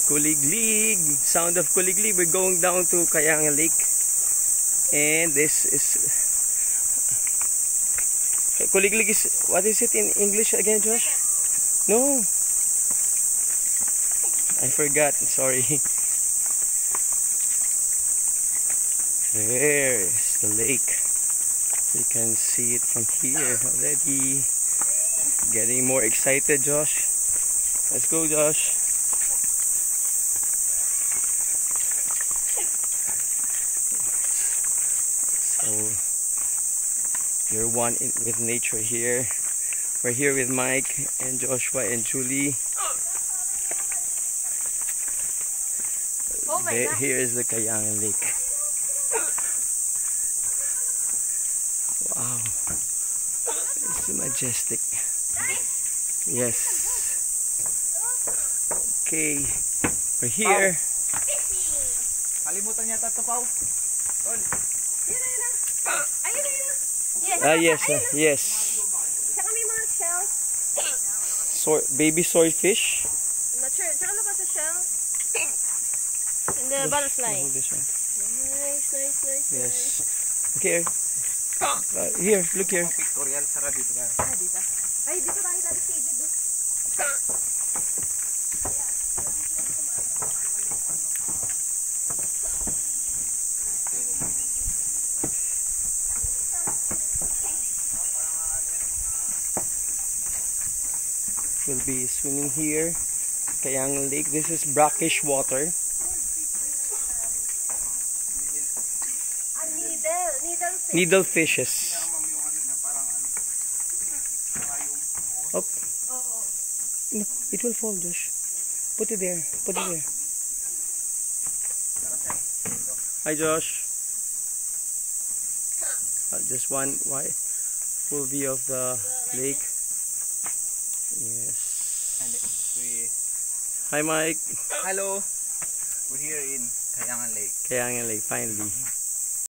Kuliglig, sound of Kuliglig. We're going down to Kayangan Lake, and this is Kuliglig is, what is it in English again, Josh? No, I forgot. Sorry. There is the lake. You can see it from here already. Getting more excited, Josh. Let's go, Josh. So you're one with nature here. We're here with Mike and Joshua and Julie. Oh my God. Here is the Kayangan Lake. Wow, it's majestic. Yes. Okay, we're here. Kalimutan yata ito, Pao. Yes, yes. Tsaka may mga shells. Baby swordfish. I'm not sure. Tsaka ano pa sa shell? And the butterfly. This one. Nice. Yes. Okay. Here, look here. Pictorial, sarap dito ka. Dito. Ay, dito tayo sa dito. We'll be swimming here, Kayangan Lake. This is brackish water. Needle fishes. Oh. No, it will fall, Josh. Put it there. Put it there. Hi, Josh. Just one full view of the lake. Yes. Hi, Mike. Hello. We're here in Kayangan Lake. Kayangan Lake, finally.